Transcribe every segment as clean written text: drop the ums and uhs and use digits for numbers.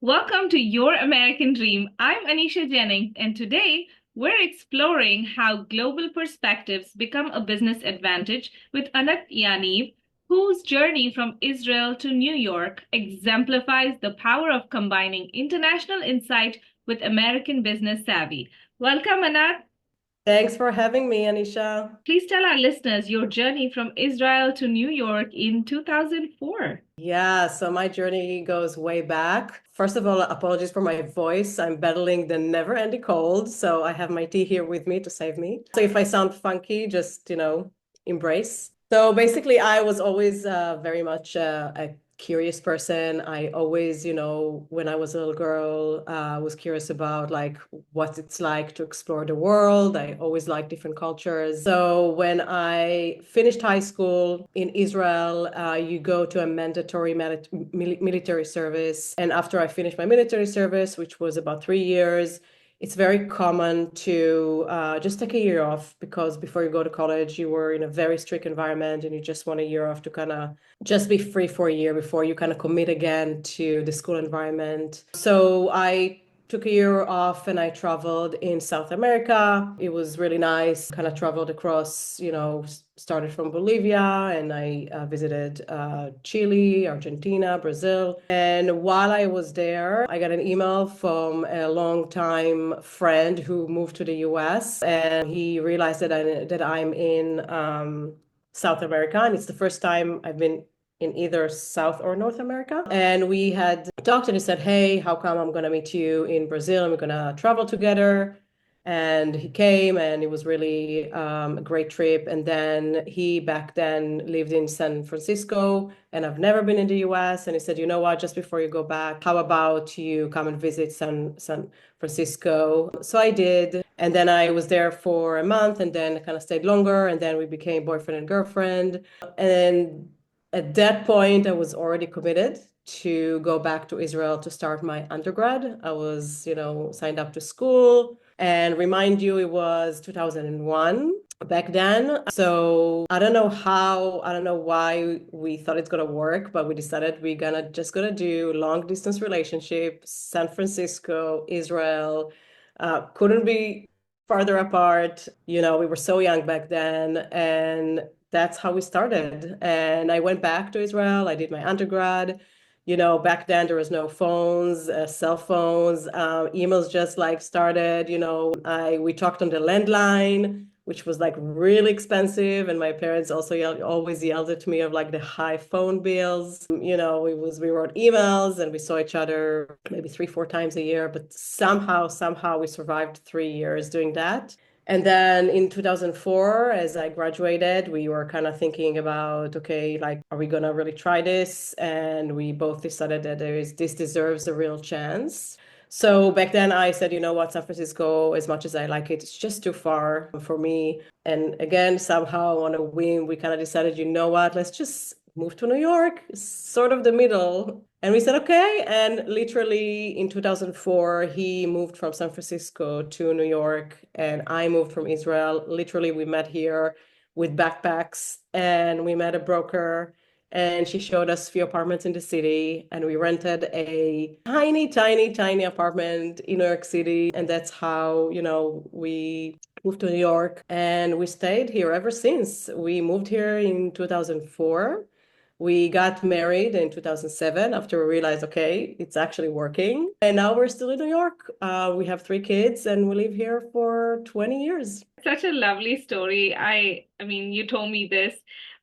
Welcome to Your American Dream. I'm Anisha Jennings, and today we're exploring how global perspectives become a business advantage with Anat Yaniv, whose journey from Israel to New York exemplifies the power of combining international insight with American business savvy. Welcome, Anat. Thanks for having me, Anisha. Please tell our listeners your journey from Israel to New York in 2004. Yeah, so my journey goes way back. First of all, apologies for my voice. I'm battling the never-ending cold, so I have my tea here with me to save me. So if I sound funky, just, embrace. So basically, I was always very much a curious person. I always, when I was a little girl, was curious about like what it's like to explore the world. I always liked different cultures. So when I finished high school in Israel, you go to a mandatory military service. And after I finished my military service, which was about 3 years, it's very common to just take a year off because before you go to college, you were in a very strict environment and you just want a year off to kind of just be free for a year before you kind of commit again to the school environment. So I took a year off and I traveled in South America. It was really nice. Kind of traveled across, started from Bolivia and I visited Chile, Argentina, Brazil. And while I was there, I got an email from a longtime friend who moved to the US and he realized that I'm in South America, and it's the first time I've been in either South or North America. And we had talked and he said, hey, how come I'm going to meet you in Brazil and we're going to travel together? And he came and it was really a great trip. And then he back then lived in San Francisco and I've never been in the US. And he said, you know what, just before you go back, how about you come and visit San Francisco? So I did. And then I was there for a month and then kind of stayed longer. And then we became boyfriend and girlfriend. And at that point, I was already committed to go back to Israel to start my undergrad. I was, signed up to school. And remind you, it was 2001 back then. So I don't know why we thought it's gonna work, but we decided we're gonna do long distance relationship, San Francisco, Israel. Couldn't be farther apart. We were so young back then, and that's how we started. And I went back to Israel. I did my undergrad. Back then there was no phones, cell phones, emails just like started. We talked on the landline, which was like really expensive, and my parents also always yelled at me of like the high phone bills. We wrote emails and we saw each other maybe 3, 4 times a year, but somehow we survived 3 years doing that. And then in 2004, as I graduated, we were kind of thinking about, okay, like, are we gonna really try this? And we both decided that this deserves a real chance. So back then I said, you know what, San Francisco, as much as I like it, it's just too far for me. And again, somehow on a whim, we kind of decided, you know what, let's just move to New York, sort of the middle. And we said, okay. And literally in 2004, he moved from San Francisco to New York, and I moved from Israel. Literally, we met here with backpacks, and we met a broker, and she showed us a few apartments in the city, and we rented a tiny, tiny, tiny apartment in New York City. And that's how, we moved to New York, and we stayed here ever since. We moved here in 2004. We got married in 2007 after we realized, okay, it's actually working. And now we're still in New York. We have 3 kids and we live here for 20 years. Such a lovely story. I mean, you told me this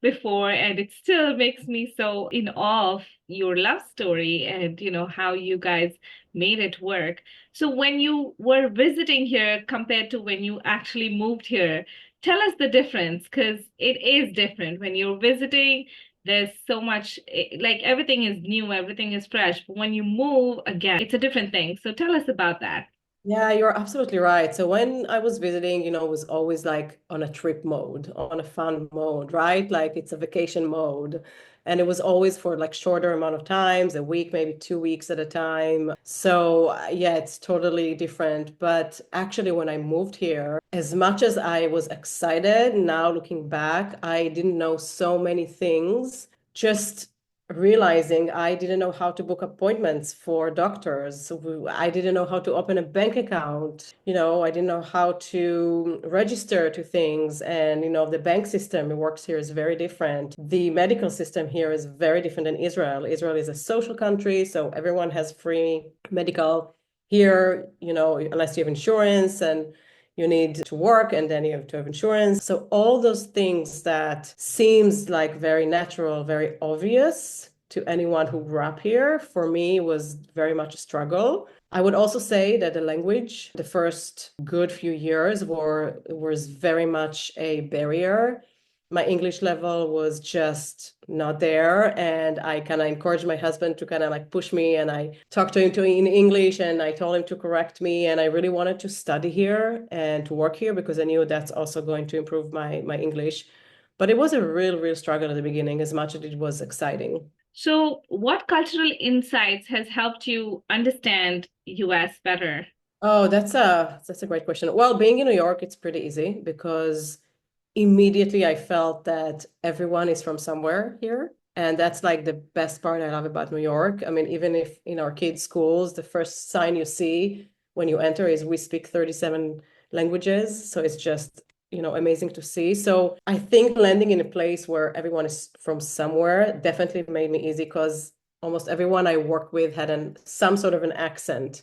before, and it still makes me so in awe of your love story and how you guys made it work. So when you were visiting here compared to when you actually moved here, tell us the difference, because it is different. When you're visiting, there's so much, like everything is new, everything is fresh. But when you move again, it's a different thing. So tell us about that. Yeah, you're absolutely right. So when I was visiting, it was always like on a trip mode, on a fun mode, right? Like it's a vacation mode. And it was always for like shorter amount of times, a week, maybe 2 weeks at a time. So yeah, it's totally different. But actually, when I moved here, as much as I was excited, now looking back, I didn't know so many things. Just realizing I didn't know how to book appointments for doctors. So I didn't know how to open a bank account. I didn't know how to register to things. And, the bank system it works here is very different. The medical system here is very different than Israel. Israel is a social country, so everyone has free medical. Here, unless you have insurance and you need to work and then you have to have insurance. So all those things that seems like very natural, very obvious to anyone who grew up here, for me was very much a struggle. I would also say that the language, the first good few years was very much a barrier. My English level was just not there. And I kind of encouraged my husband to kind of like push me. And I talked to him in English and I told him to correct me. And I really wanted to study here and to work here because I knew that's also going to improve my English. But it was a real struggle at the beginning, as much as it was exciting. So, what cultural insights has helped you understand US better? Oh, that's a great question. Well, being in New York, it's pretty easy because immediately I felt that everyone is from somewhere here. And that's like the best part I love about New York. I mean, even if in our kids' schools, the first sign you see when you enter is we speak 37 languages. So it's just, amazing to see. So I think landing in a place where everyone is from somewhere definitely made me easy because almost everyone I worked with had some sort of an accent,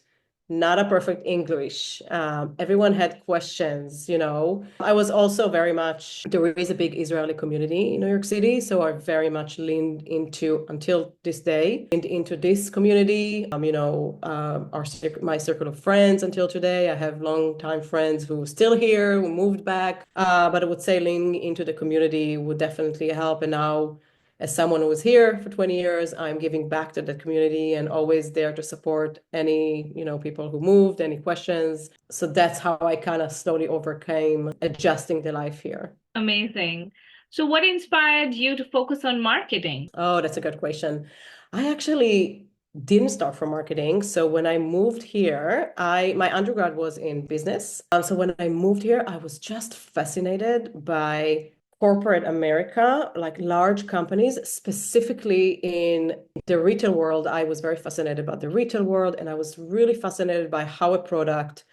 not a perfect English. Everyone had questions. I was also very much, there is a big Israeli community in New York City, so I very much leaned into, until this day, into this community. My circle of friends until today. I have longtime friends who are still here, who moved back. But I would say leaning into the community would definitely help. And now, as someone who was here for 20 years, I'm giving back to the community and always there to support any, people who moved, any questions. So that's how I kind of slowly overcame adjusting the life here. Amazing. So, what inspired you to focus on marketing? Oh, that's a good question. I actually didn't start from marketing. So when I moved here, my undergrad was in business. So when I moved here, I was just fascinated by corporate America, like large companies, specifically in the retail world. I was very fascinated about the retail world, and I was really fascinated by how a product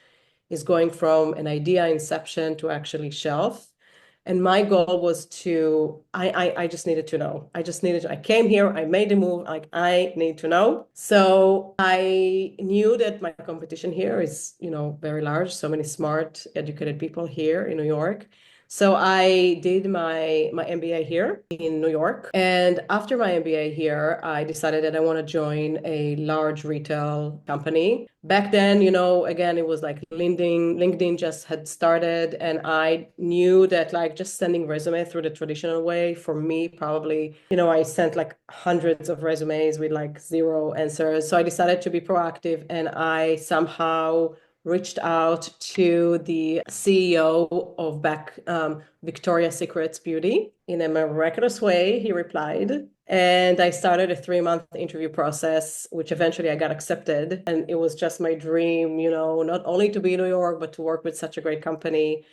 is going from an idea inception to actually shelf. And my goal was I just needed to know. I came here, I made the move, like I need to know. So I knew that my competition here is, very large, so many smart, educated people here in New York. So I did my MBA here in New York. And after my MBA here, I decided that I want to join a large retail company. Back then, again, it was like LinkedIn just had started, and I knew that like just sending resume through the traditional way for me, probably, I sent like hundreds of resumes with like zero answers. So I decided to be proactive, and I somehow reached out to the CEO of back Victoria's Secret's Beauty. In a miraculous way, he replied. And I started a 3-month interview process, which eventually I got accepted. And it was just my dream, not only to be in New York, but to work with such a great company.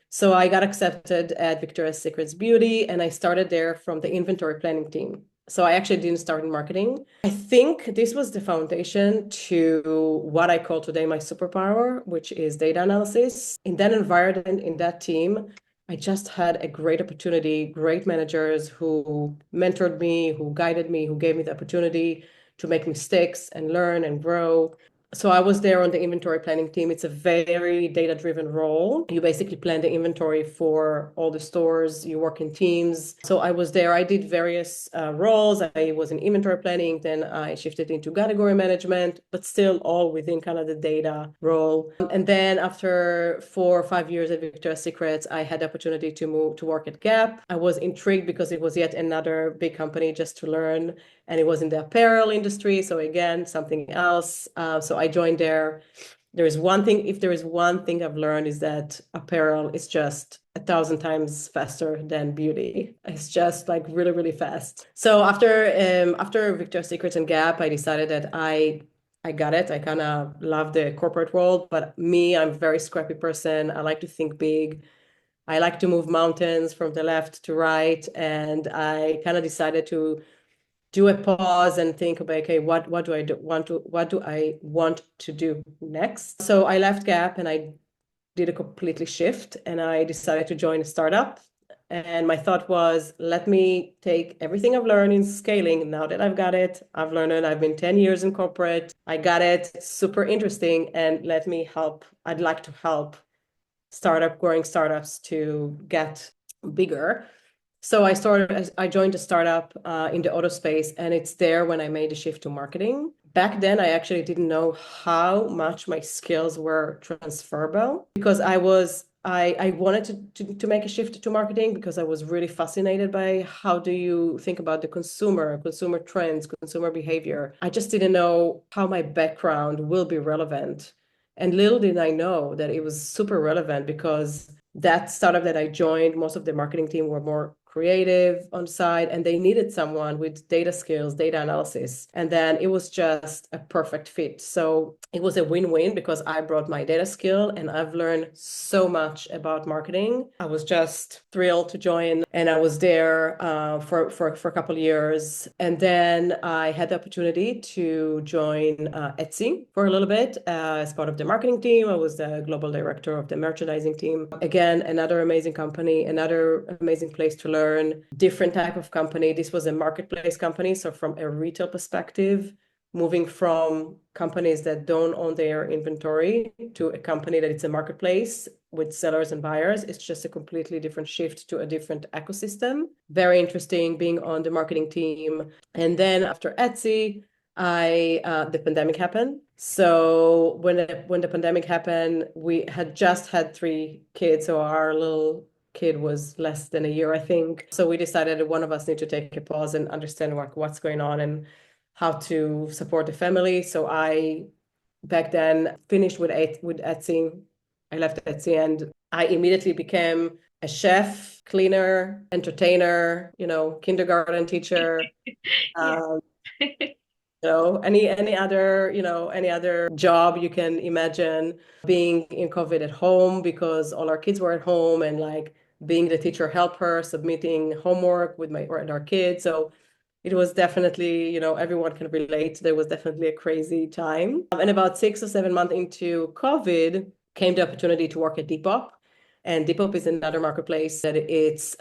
So I got accepted at Victoria's Secret's Beauty, and I started there from the inventory planning team. So I actually didn't start in marketing. I think this was the foundation to what I call today my superpower, which is data analysis. In that environment, in that team, I just had a great opportunity, great managers who mentored me, who guided me, who gave me the opportunity to make mistakes and learn and grow. So I was there on the inventory planning team. It's a very data-driven role. You basically plan the inventory for all the stores. You work in teams. So I was there. I did various roles. I was in inventory planning. Then I shifted into category management, but still all within kind of the data role. And then after 4 or 5 years at Victoria's Secret, I had the opportunity to move to work at Gap. I was intrigued because it was yet another big company just to learn, and it was in the apparel industry. So again, something else. So I joined there. If there is one thing I've learned is that apparel is just 1,000 times faster than beauty. It's just like really fast. So after Victoria's Secret and Gap, I decided that I got it. I kind of love the corporate world, but me, I'm a very scrappy person. I like to think big. I like to move mountains from the left to right, and I kind of decided do a pause and think about, okay, what do I what do I want to do next? So I left Gap and I did a completely shift and I decided to join a startup. And my thought was, let me take everything I've learned in scaling. Now that I've got it, I've learned it. I've been 10 years in corporate. I got it. It's super interesting. And let me help. I'd like to help growing startups to get bigger. So I joined a startup in the auto space, and it's there when I made the shift to marketing. Back then, I actually didn't know how much my skills were transferable because I wanted to make a shift to marketing because I was really fascinated by how do you think about the consumer trends, consumer behavior. I just didn't know how my background will be relevant. And little did I know that it was super relevant because that startup that I joined, most of the marketing team were more creative on site and they needed someone with data skills, data analysis. And then it was just a perfect fit. So it was a win-win because I brought my data skill and I've learned so much about marketing. I was just thrilled to join and I was there for a couple of years. And then I had the opportunity to join Etsy for a little bit as part of the marketing team. I was the global director of the merchandising team. Again, another amazing company, another amazing place to learn, different type of company. This was a marketplace company. So from a retail perspective, moving from companies that don't own their inventory to a company that it's a marketplace with sellers and buyers. It's just a completely different shift to a different ecosystem. Very interesting being on the marketing team. And then after Etsy, the pandemic happened. So when the pandemic happened, we had just had 3 kids. So our little kid was less than a year, I think. So we decided that one of us need to take a pause and understand what's going on and how to support the family. So I back then finished with Etsy. I left Etsy and I immediately became a chef, cleaner, entertainer, kindergarten teacher. Yeah. Um, any other job you can imagine, being in COVID at home because all our kids were at home and like being the teacher helper, submitting homework with our kids. So it was definitely, everyone can relate. There was definitely a crazy time. And about 6 or 7 months into COVID came the opportunity to work at Depop. And Depop is another marketplace that it's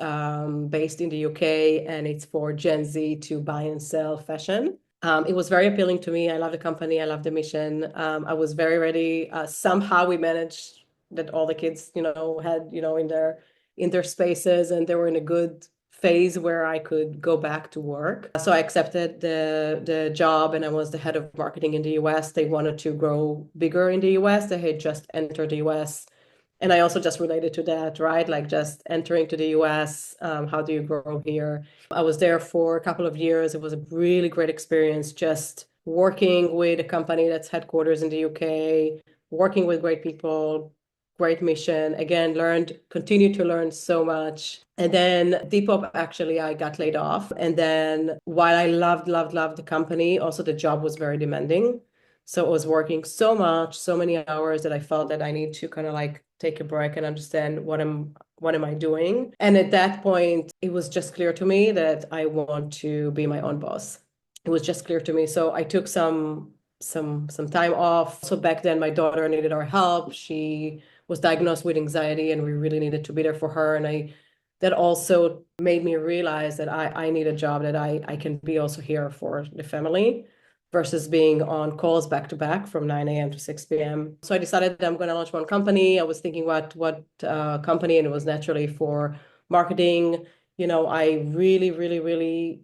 based in the UK and it's for Gen Z to buy and sell fashion. It was very appealing to me. I love the company. I love the mission. I was very ready. Somehow we managed that all the kids, had, in their spaces and they were in a good phase where I could go back to work. So I accepted the job and I was the head of marketing in the US. They wanted to grow bigger in the US. They had just entered the US. And I also just related to that, right? Like just entering to the US, how do you grow here? I was there for a couple of years. It was a really great experience just working with a company that's headquarters in the UK, working with great people, great mission. Again, continued to learn so much. And then Depop, actually, I got laid off. And then while I loved the company, also the job was very demanding. So I was working so much, so many hours that I felt that I need to kind of like take a break and understand what am I doing. And at that point, it was just clear to me that I want to be my own boss. It was just clear to me. So I took some time off. So back then my daughter needed our help. She was diagnosed with anxiety and we really needed to be there for her. And that also made me realize that I need a job that I can be also here for the family versus being on calls back to back from 9 a.m. to 6 p.m. So I decided that I'm going to launch one company. I was thinking what company, and it was naturally for marketing. I really, really, really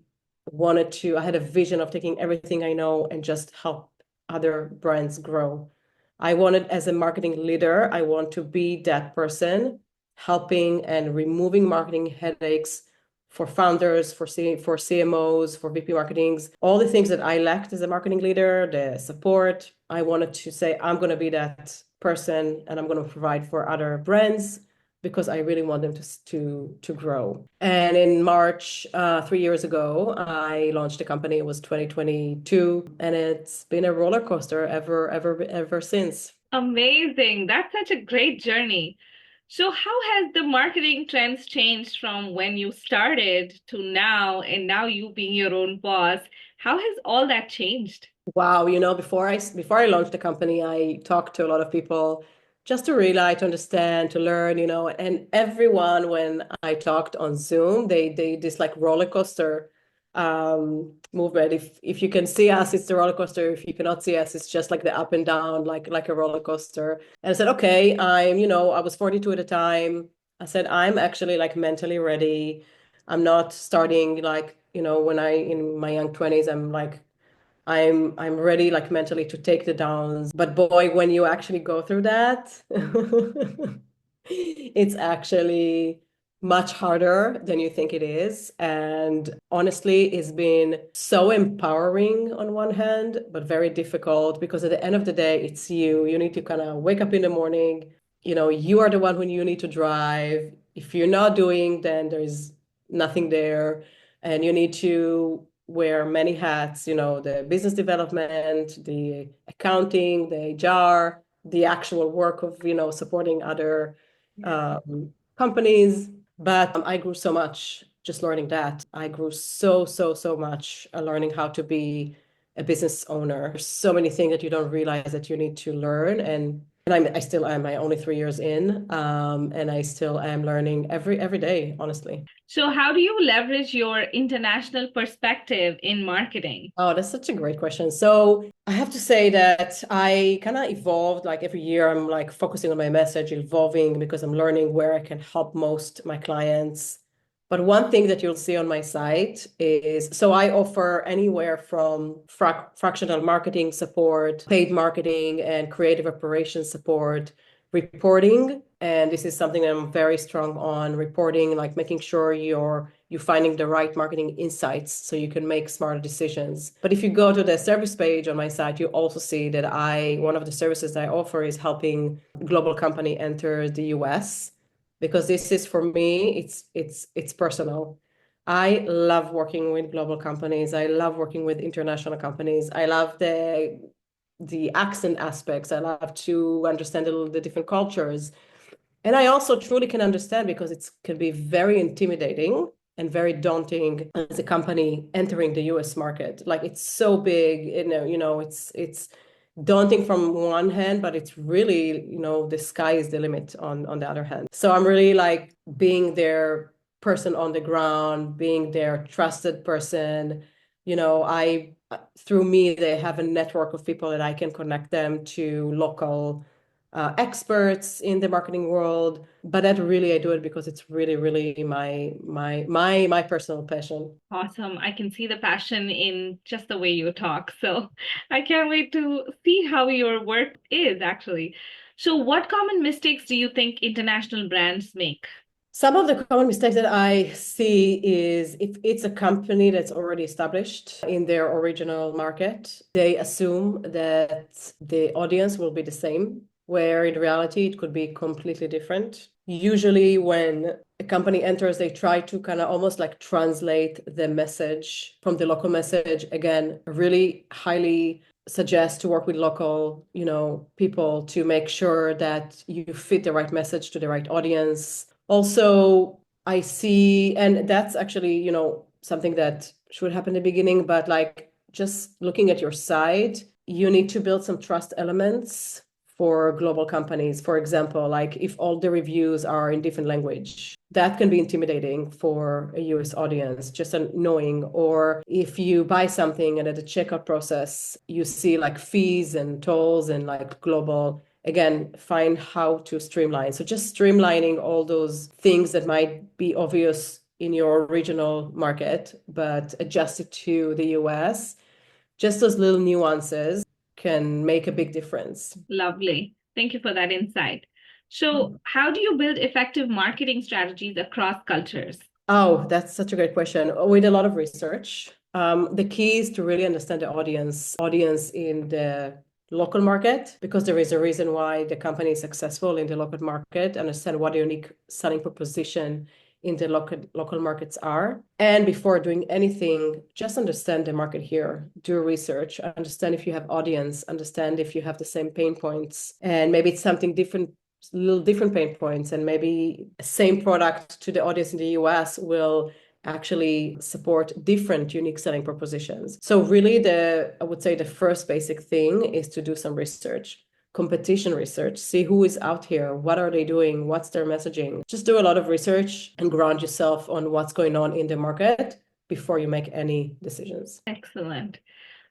I had a vision of taking everything I know and just help other brands grow. I wanted, as a marketing leader, I want to be that person helping and removing marketing headaches for founders, for CMOs, for VP marketings, all the things that I lacked as a marketing leader, the support. I wanted to say, I'm going to be that person and I'm going to provide for other brands because I really want them to grow. And in March, 3 years ago, I launched a company. It was 2022, and it's been a roller coaster ever since. Amazing. That's such a great journey. So how has the marketing trends changed from when you started to now, and now you being your own boss? How has all that changed? Wow, before I launched the company, I talked to a lot of people just to realize, to understand, to learn, and everyone when I talked on Zoom, they this like roller coaster movement. If you can see us, it's the roller coaster. If you cannot see us, it's just like the up and down, like a roller coaster. And I said, okay, I was 42 at the time. I said, I'm actually like mentally ready. I'm not starting like, when I in my young 20s, I'm ready like mentally to take the downs. But boy, when you actually go through that, it's actually much harder than you think it is. And honestly, it's been so empowering on one hand, but very difficult because at the end of the day, it's you. You need to kind of wake up in the morning. You are the one who you need to drive. If you're not doing, then there's nothing there. And you need to wear many hats, the business development, the accounting, the HR, the actual work of, supporting other Yeah. companies. But I grew so much just learning that. I grew so much learning how to be a business owner. There's so many things that you don't realize that you need to learn. And I still am. I only 3 years in, and I still am learning every day, honestly. So how do you leverage your international perspective in marketing? Oh, that's such a great question. So I have to say that I kind of evolved like every year. I'm like focusing on my message, evolving because I'm learning where I can help most my clients. But one thing that you'll see on my site is so I offer anywhere from fractional marketing support, paid marketing, and creative operations support, reporting. And this is something I'm very strong on reporting, like making sure you're finding the right marketing insights so you can make smarter decisions. But if you go to the service page on my site, you also see that one of the services that I offer is helping global company enter the US because this is for me, it's personal. I love working with global companies. I love working with international companies. I love the accent aspects. I love to understand the different cultures. And I also truly can understand because it can be very intimidating and very daunting as a company entering the US market. Like it's so big, it's daunting from one hand, but it's really, the sky is the limit on the other hand. So I'm really like being their person on the ground, being their trusted person. I through me, they have a network of people that I can connect them to local experts in the marketing world. But that really I do it because it's really, really my personal passion. Awesome. I can see the passion in just the way you talk. So I can't wait to see how your work is actually. So what common mistakes do you think international brands make? Some of the common mistakes that I see is if it's a company that's already established in their original market, they assume that the audience will be the same, where in reality it could be completely different. Usually, when a company enters, they try to kind of almost like translate the message from the local message. Again, really highly suggest to work with local, people to make sure that you fit the right message to the right audience. Also, I see, and that's actually, something that should happen in the beginning, but like just looking at your site, you need to build some trust elements for global companies. For example, like if all the reviews are in different language, that can be intimidating for a US audience, just knowing. Or if you buy something and at the checkout process, you see like fees and tolls and like global, again, find how to streamline. So just streamlining all those things that might be obvious in your original market, but adjust it to the US. Just those little nuances can make a big difference. Lovely. Thank you for that insight. So how do you build effective marketing strategies across cultures? Oh, that's such a great question. With a lot of research, the key is to really understand the audience in the local market, because there is a reason why the company is successful in the local market, understand what the unique selling proposition in the local markets are. And before doing anything, just understand the market here, do research, understand if you have audience, understand if you have the same pain points, and maybe it's something different little different pain points, and maybe same product to the audience in the US will actually support different unique selling propositions. So really I would say the first basic thing is to do some research, competition research, see who is out here, what are they doing, what's their messaging. Just do a lot of research and ground yourself on what's going on in the market before you make any decisions. Excellent.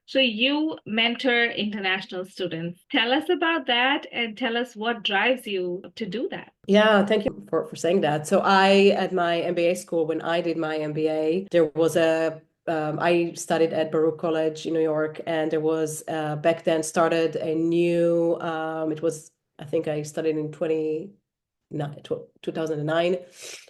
So you mentor international students. Tell us about that and tell us what drives you to do that. Yeah, thank you for saying that. So at my MBA school, when I did my MBA, there was I studied at Baruch College in New York, and there was back then started a new, I think I studied in 2009,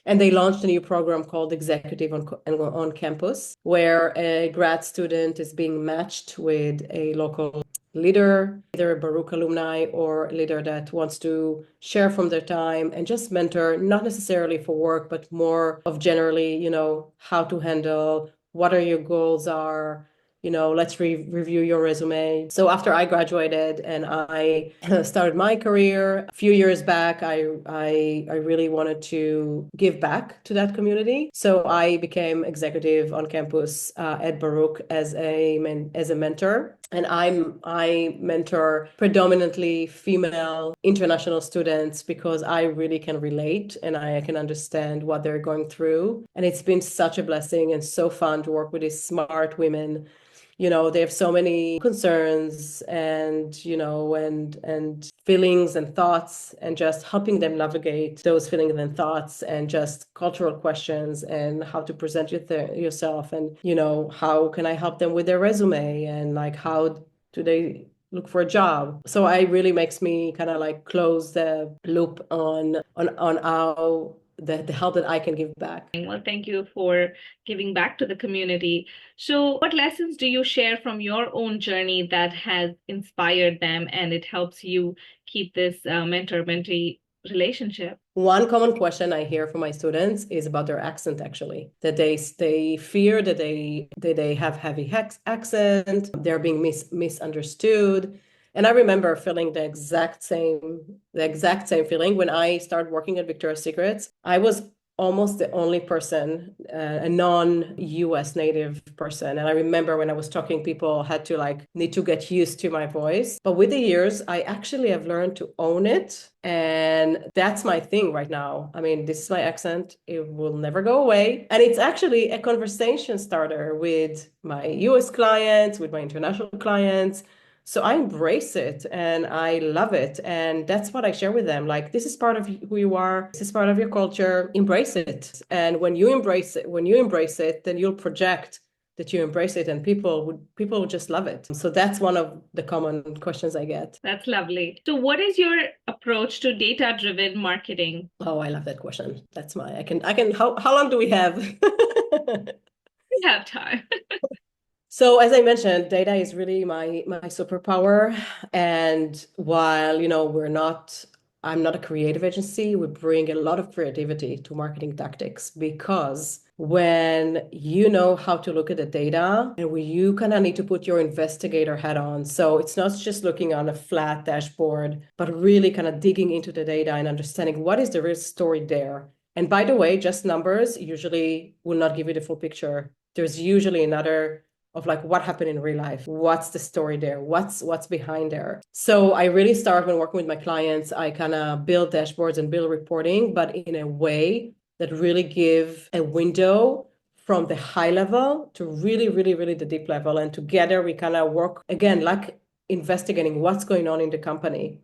and they launched a new program called Executive on Campus, where a grad student is being matched with a local leader, either a Baruch alumni or a leader that wants to share from their time and just mentor, not necessarily for work, but more of generally, how to handle, what are your goals are, let's review your resume. So after I graduated and I started my career a few years back, I really wanted to give back to that community. So I became executive on campus at Baruch as a mentor. And I mentor predominantly female international students because I really can relate and I can understand what they're going through. And it's been such a blessing and so fun to work with these smart women. They have so many concerns and, and feelings and thoughts, and just helping them navigate those feelings and thoughts and just cultural questions and how to present yourself, and, how can I help them with their resume, and like, how do they look for a job. So it really makes me kind of like close the loop on how the help that I can give back. Well, thank you for giving back to the community. So, what lessons do you share from your own journey that has inspired them and it helps you keep this mentor-mentee relationship? One common question I hear from my students is about their accent, actually, that they fear that they have heavy accent, they're being misunderstood. And I remember feeling the exact same feeling when I started working at Victoria's Secrets. I was almost the only person, a non-US native person. And I remember when I was talking, people had to need to get used to my voice. But with the years, I actually have learned to own it. And that's my thing right now. I mean, this is my accent. It will never go away. And it's actually a conversation starter with my US clients, with my international clients. So I embrace it and I love it. And that's what I share with them. Like, this is part of who you are. This is part of your culture. Embrace it. And when you embrace it, then you'll project that you embrace it, and people would just love it. So that's one of the common questions I get. That's lovely. So what is your approach to data-driven marketing? Oh, I love that question. That's how long do we have? We have time. So as I mentioned, data is really my superpower. And while, I'm not a creative agency, we bring a lot of creativity to marketing tactics, because when you know how to look at the data, and you kind of need to put your investigator hat on. So it's not just looking on a flat dashboard, but really kind of digging into the data and understanding what is the real story there. And by the way, just numbers usually will not give you the full picture. There's usually another of like what happened in real life. What's the story there? What's behind there? So I really start when working with my clients, I kind of build dashboards and build reporting, but in a way that really give a window from the high level to really, really, really the deep level. And together we kind of work again, like investigating what's going on in the company.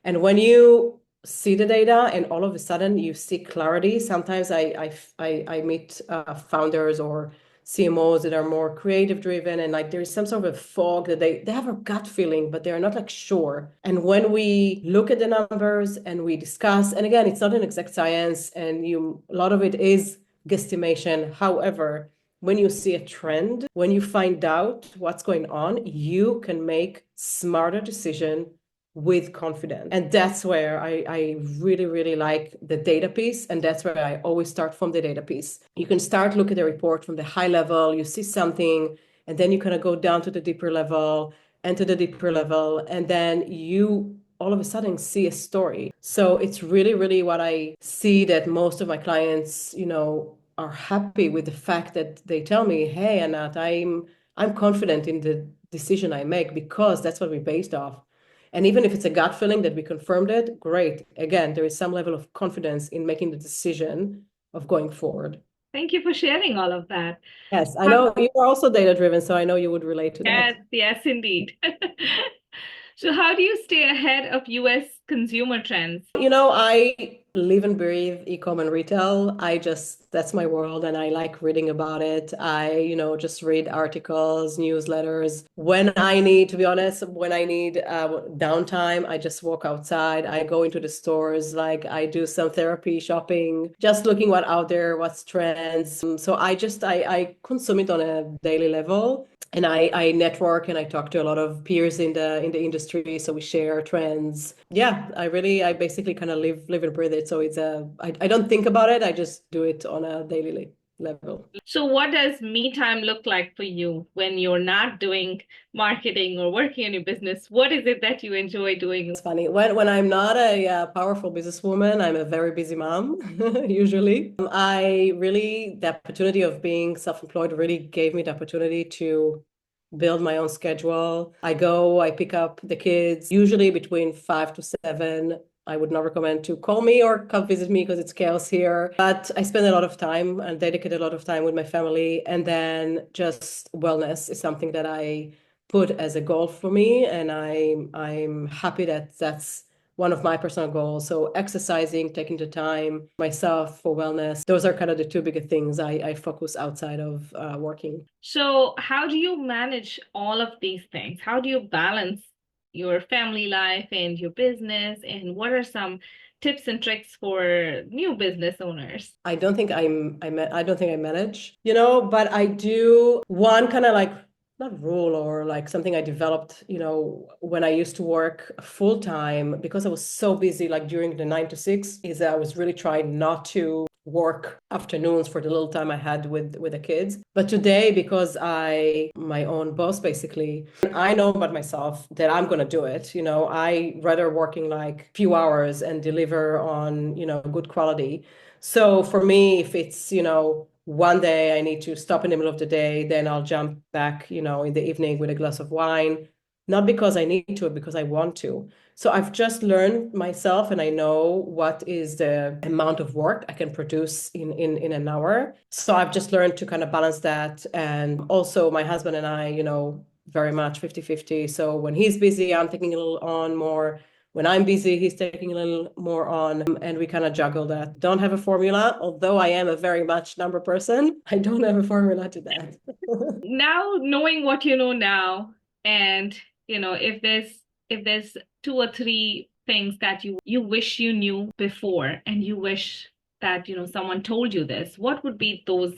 And when you see the data and all of a sudden you see clarity, sometimes I meet founders or CMOs that are more creative driven, and like there's some sort of fog that they have a gut feeling, but they're not like sure. And when we look at the numbers and we discuss, and again, it's not an exact science, and a lot of it is guesstimation. However, when you see a trend, when you find out what's going on, you can make smarter decision with confidence. And that's where I really, really like the data piece. And that's where I always start from the data piece. You can start look at the report from the high level, you see something, and then you kind of go down to the deeper level and to the deeper level. And then you all of a sudden see a story. So it's really, really what I see, that most of my clients, are happy with the fact that they tell me, hey, Anat, I'm confident in the decision I make because that's what we based off. And even if it's a gut feeling that we confirmed it, great. Again, there is some level of confidence in making the decision of going forward. Thank you for sharing all of that. Yes, I How, know you are also data driven, so I know you would relate to that. yes, yes, indeed. So, how do you stay ahead of US consumer trends? I live and breathe e-com and retail. That's my world and I like reading about it. Just read articles, newsletters. When I need, to be honest, when I need downtime, I just walk outside. I go into the stores, like I do some therapy shopping, just looking what out there, what's trends. So I consume it on a daily level. And I network and I talk to a lot of peers in the industry, so we share trends. Yeah, I basically kind of live and breathe it. So I don't think about it. I just do it on a daily level. So, what does me time look like for you when you're not doing marketing or working on your business? What is it that you enjoy doing? It's funny when I'm not a powerful businesswoman, I'm a very busy mom usually. The opportunity of being self-employed really gave me the opportunity to build my own schedule. I pick up the kids usually between 5 to 7. I would not recommend to call me or come visit me because it's chaos here. But I spend a lot of time and dedicate a lot of time with my family. And then just wellness is something that I put as a goal for me. And I'm happy that that's one of my personal goals. So exercising, taking the time myself for wellness, those are kind of the two bigger things I focus outside of working. So, how do you manage all of these things? How do you balance your family life and your business? And what are some tips and tricks for new business owners? I don't think I manage, but I do one kind of like not rule or like something I developed, when I used to work full time because I was so busy, like during the 9 to 6, is that I was really trying not to work afternoons for the little time I had with the kids. But today, because I my own boss basically, I know about myself that I'm gonna do it. I rather working like few hours and deliver on, good quality. So for me, if it's, one day I need to stop in the middle of the day, then I'll jump back, in the evening with a glass of wine, not because I need to, because I want to. So I've just learned myself and I know what is the amount of work I can produce in an hour. So I've just learned to kind of balance that. And also my husband and I, very much 50-50. So when he's busy, I'm taking a little on more. When I'm busy, he's taking a little more on, and we kind of juggle that. Don't have a formula, although I am a very much number person. I don't have a formula to that. Now, knowing what you know now, and if there's two or three things that you wish you knew before, and you wish that someone told you this, what would be those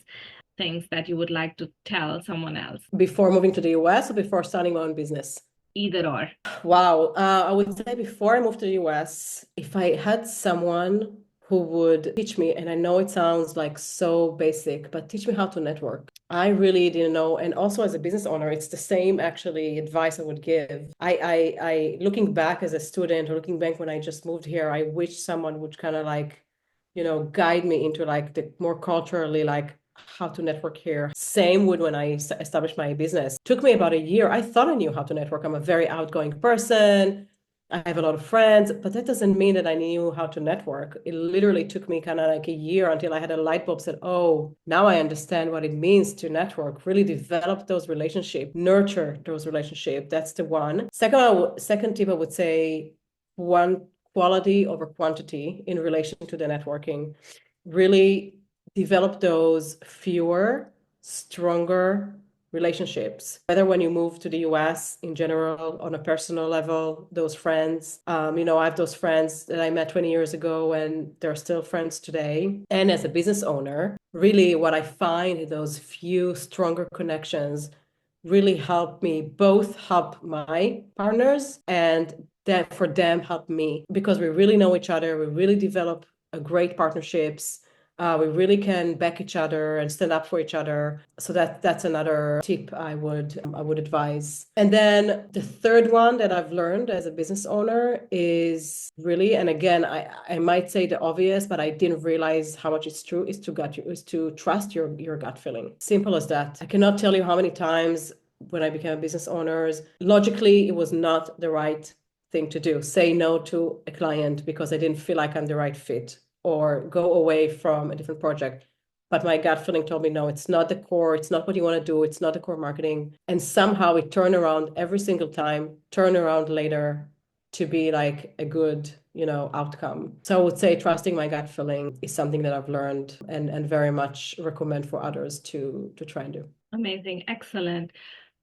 things that you would like to tell someone else? Before moving to the US or before starting my own business? Either or. Wow. I would say before I moved to the US, if I had someone who would teach me, and I know it sounds like so basic, but teach me how to network. I really didn't know. And also as a business owner, it's the same actually advice I would give. Looking back as a student or looking back when I just moved here, I wish someone would kind of like, guide me into like the more culturally like how to network here. Same with when I established my business. Took me about a year. I thought I knew how to network. I'm a very outgoing person. I have a lot of friends, but that doesn't mean that I knew how to network. It literally took me kind of like a year until I had a light bulb said, oh, now I understand what it means to network, really develop those relationships, nurture those relationships. That's the one. Second tip, I would say one, quality over quantity in relation to the networking. Really develop those fewer, stronger relationships, whether when you move to the US in general, on a personal level, those friends, I have those friends that I met 20 years ago and they're still friends today. And as a business owner, really what I find is those few stronger connections really help me both help my partners and that for them help me because we really know each other. We really develop a great partnerships. We really can back each other and stand up for each other. So that's another tip I would advise. And then the third one that I've learned as a business owner is really, and again, I might say the obvious, but I didn't realize how much it's true, is to trust your gut feeling. Simple as that. I cannot tell you how many times when I became a business owner, logically, it was not the right thing to do. Say no to a client because I didn't feel like I'm the right fit, or go away from a different project. But my gut feeling told me, no, it's not the core. It's not what you want to do. It's not the core marketing. And somehow it turned around every single time, turn around later to be like a good, outcome. So I would say trusting my gut feeling is something that I've learned and very much recommend for others to try and do. Amazing. Excellent.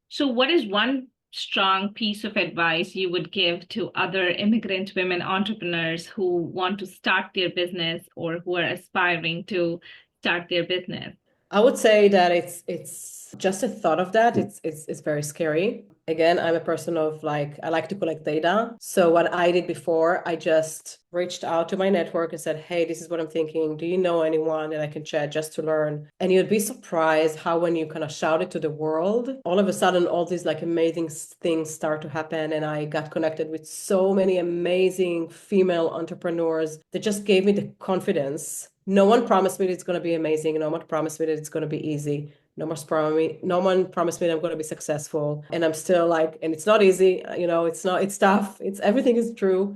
So, what is one strong piece of advice you would give to other immigrant women entrepreneurs who want to start their business or who are aspiring to start their business? I would say that it's just a thought of that. It's very scary. Again, I'm a person of like, I like to collect data. So what I did before, I just reached out to my network and said, hey, this is what I'm thinking. Do you know anyone that I can chat just to learn? And you'd be surprised how when you kind of shout it to the world, all of a sudden all these like amazing things start to happen. And I got connected with so many amazing female entrepreneurs that just gave me the confidence. No one promised me that it's going to be amazing. No one promised me that it's going to be easy. No one promised me that I'm going to be successful. And I'm still like, and it's not easy, it's tough. Everything is true.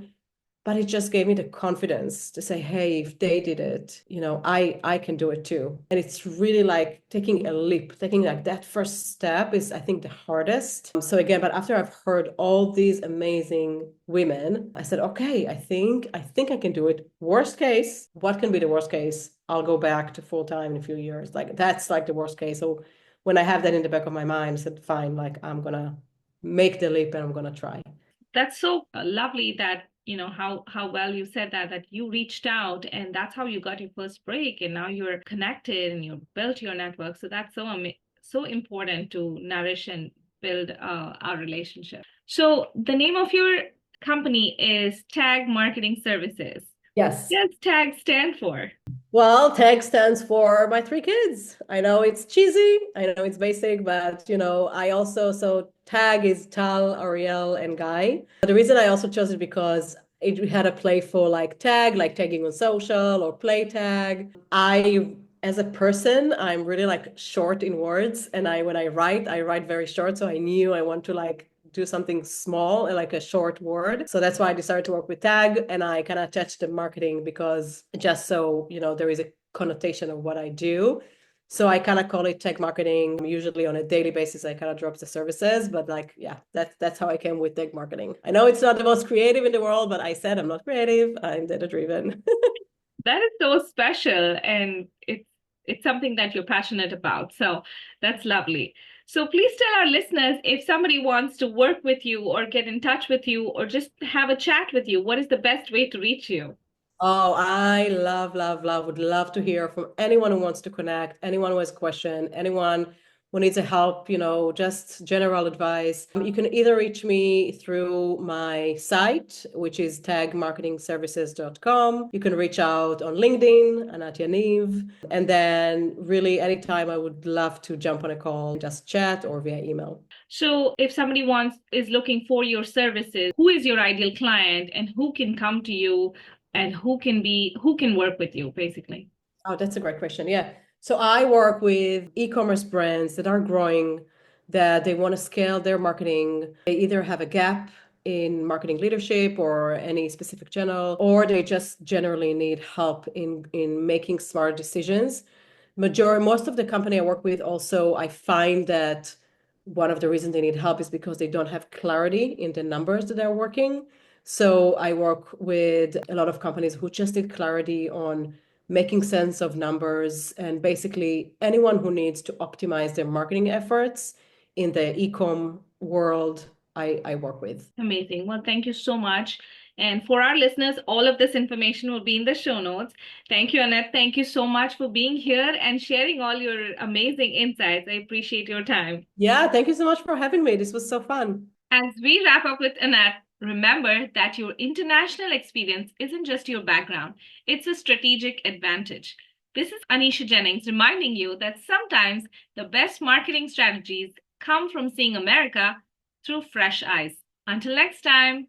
But it just gave me the confidence to say, hey, if they did it, I can do it too. And it's really like taking a leap, taking like that first step is, I think, the hardest. So again, but after I've heard all these amazing women, I said, okay, I think I can do it. Worst case, what can be the worst case? I'll go back to full time in a few years. Like that's like the worst case. So when I have that in the back of my mind, I said, fine, like I'm gonna make the leap and I'm gonna try. That's so lovely that how well you said that you reached out and that's how you got your first break, and now you're connected and you built your network. So that's so important to nourish and build our relationship. So the name of your company is Tag Marketing Services. What Yes. does Tag stand for? Well, TAG stands for my three kids. I know it's cheesy. I know it's basic, but I also, so TAG is Tal, Ariel, and Guy. But the reason I also chose it because it had a playful like tag, like tagging on social or play tag. As a person, I'm really like short in words, and when I write very short. So I knew I want to like do something small, like a short word. So that's why I decided to work with tag, and I kind of attached the marketing because just so there is a connotation of what I do. So I kind of call it tech marketing. Usually on a daily basis, I kind of drop the services, but like, yeah, that's how I came with tech marketing. I know it's not the most creative in the world, but I said I'm not creative. I'm data driven. That is so special, and it's something that you're passionate about. So that's lovely. So please tell our listeners, if somebody wants to work with you or get in touch with you or just have a chat with you, what is the best way to reach you? Oh, I love, love, love, would love to hear from anyone who wants to connect, anyone who has a question, anyone who needs a help, just general advice. You can either reach me through my site, which is tagmarketingservices.com. You can reach out on LinkedIn, Anat Yaniv. And then really anytime I would love to jump on a call, just chat or via email. So if somebody is looking for your services, who is your ideal client and who can come to you and who can work with you basically? Oh, that's a great question. Yeah. So I work with e-commerce brands that are growing, that they want to scale their marketing. They either have a gap in marketing leadership or any specific channel, or they just generally need help in making smart decisions. Most of the company I work with also, I find that one of the reasons they need help is because they don't have clarity in the numbers that they're working. So I work with a lot of companies who just need clarity on making sense of numbers, and basically anyone who needs to optimize their marketing efforts in the e-com world, I work with. Amazing. Well, thank you so much. And for our listeners, all of this information will be in the show notes. Thank you, Annette. Thank you so much for being here and sharing all your amazing insights. I appreciate your time. Yeah, thank you so much for having me. This was so fun. As we wrap up with Annette, remember that your international experience isn't just your background, it's a strategic advantage. This is Anisha Jennings reminding you that sometimes the best marketing strategies come from seeing America through fresh eyes. Until next time.